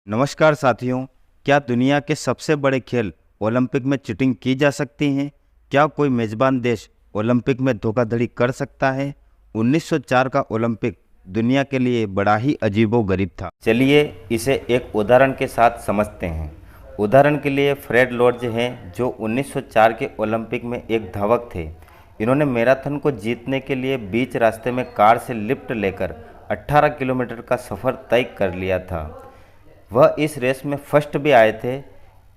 नमस्कार साथियों। क्या दुनिया के सबसे बड़े खेल ओलंपिक में चीटिंग की जा सकती है? क्या कोई मेजबान देश ओलंपिक में धोखाधड़ी कर सकता है? 1904 का ओलंपिक दुनिया के लिए बड़ा ही अजीबोगरीब था। चलिए इसे एक उदाहरण के साथ समझते हैं। उदाहरण के लिए फ्रेड लॉर्ज हैं, जो 1904 के ओलंपिक में एक धावक थे। इन्होंने मैराथन को जीतने के लिए बीच रास्ते में कार से लिफ्ट लेकर 18 किलोमीटर का सफ़र तय कर लिया था। वह इस रेस में फर्स्ट भी आए थे।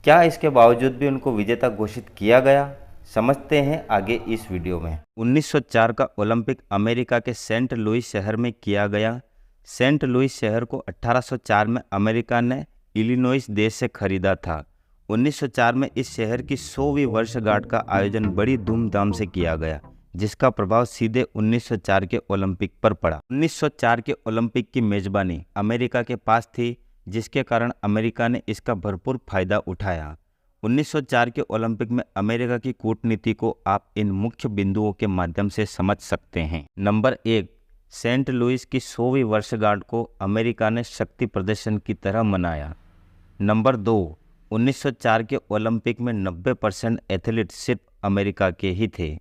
क्या इसके बावजूद भी उनको विजेता घोषित किया गया? समझते हैं आगे इस वीडियो में। 1904 का ओलंपिक अमेरिका के सेंट लुइस शहर में किया गया। सेंट लुइस शहर को 1804 में अमेरिका ने इलिनॉइस देश से खरीदा था। 1904 में इस शहर की 100वीं वर्षगांठ का आयोजन बड़ी धूमधाम से किया गया, जिसका प्रभाव सीधे 1904 के ओलंपिक पर पड़ा। 1904 के ओलंपिक की मेजबानी अमेरिका के पास थी, जिसके कारण अमेरिका ने इसका भरपूर फायदा उठाया। 1904 के ओलंपिक में अमेरिका की कूटनीति को आप इन मुख्य बिंदुओं के माध्यम से समझ सकते हैं। नंबर 1, सेंट लुइस की 100वीं वर्षगांठ को अमेरिका ने शक्ति प्रदर्शन की तरह मनाया। नंबर 2, 1904 के ओलंपिक में 90% एथलीट सिर्फ अमेरिका के ही थे।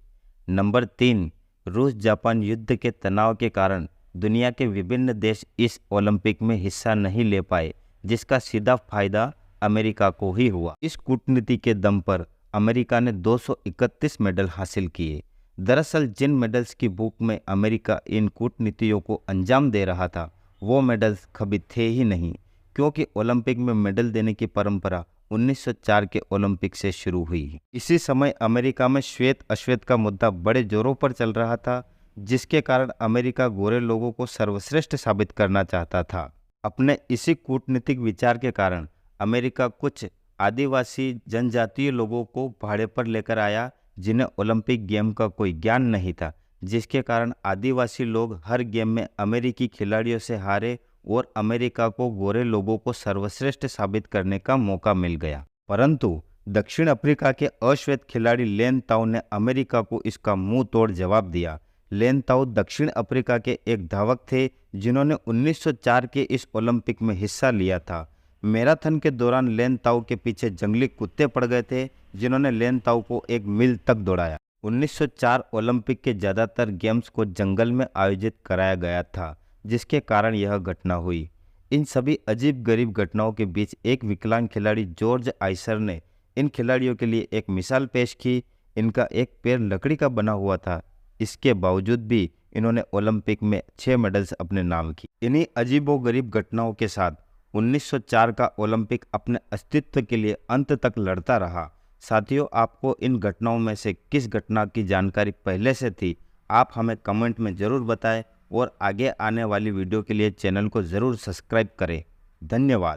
नंबर 3, रूस जापान युद्ध के तनाव के कारण दुनिया के विभिन्न देश इस ओलंपिक में हिस्सा नहीं ले पाए, जिसका सीधा फायदा अमेरिका को ही हुआ। इस कूटनीति के दम पर अमेरिका ने 231 मेडल हासिल किए। दरअसल जिन मेडल्स की भूख में अमेरिका इन कूटनीतियों को अंजाम दे रहा था, वो मेडल्स कभी थे ही नहीं, क्योंकि ओलंपिक में मेडल देने की परंपरा 1904 के ओलंपिक से शुरू हुई। इसी समय अमेरिका में श्वेत अश्वेत का मुद्दा बड़े जोरों पर चल रहा था, जिसके कारण अमेरिका गोरे लोगों को सर्वश्रेष्ठ साबित करना चाहता था। अपने इसी कूटनीतिक विचार के कारण अमेरिका कुछ आदिवासी जनजातीय लोगों को भाड़े पर लेकर आया, जिन्हें ओलंपिक गेम का कोई ज्ञान नहीं था, जिसके कारण आदिवासी लोग हर गेम में अमेरिकी खिलाड़ियों से हारे और अमेरिका को गोरे लोगों को सर्वश्रेष्ठ साबित करने का मौका मिल गया। परंतु दक्षिण अफ्रीका के अश्वेत खिलाड़ी लेन ताऊ ने अमेरिका को इसका मुंह तोड़ जवाब दिया। लेन ताऊ दक्षिण अफ्रीका के एक धावक थे, जिन्होंने 1904 के इस ओलंपिक में हिस्सा लिया था। मैराथन के दौरान लेन ताऊ के पीछे जंगली कुत्ते पड़ गए थे, जिन्होंने लेन ताऊ को 1 मील तक दौड़ाया। 1904 ओलंपिक के ज़्यादातर गेम्स को जंगल में आयोजित कराया गया था, जिसके कारण यह घटना हुई। इन सभी अजीब गरीब घटनाओं के बीच एक विकलांग खिलाड़ी जॉर्ज आइसर ने इन खिलाड़ियों के लिए एक मिसाल पेश की। इनका एक पैर लकड़ी का बना हुआ था, इसके बावजूद भी इन्होंने ओलंपिक में 6 मेडल्स अपने नाम की। इन्हीं अजीबोगरीब घटनाओं के साथ 1904 का ओलंपिक अपने अस्तित्व के लिए अंत तक लड़ता रहा। साथियों, आपको इन घटनाओं में से किस घटना की जानकारी पहले से थी, आप हमें कमेंट में ज़रूर बताएं और आगे आने वाली वीडियो के लिए चैनल को ज़रूर सब्सक्राइब करें। धन्यवाद।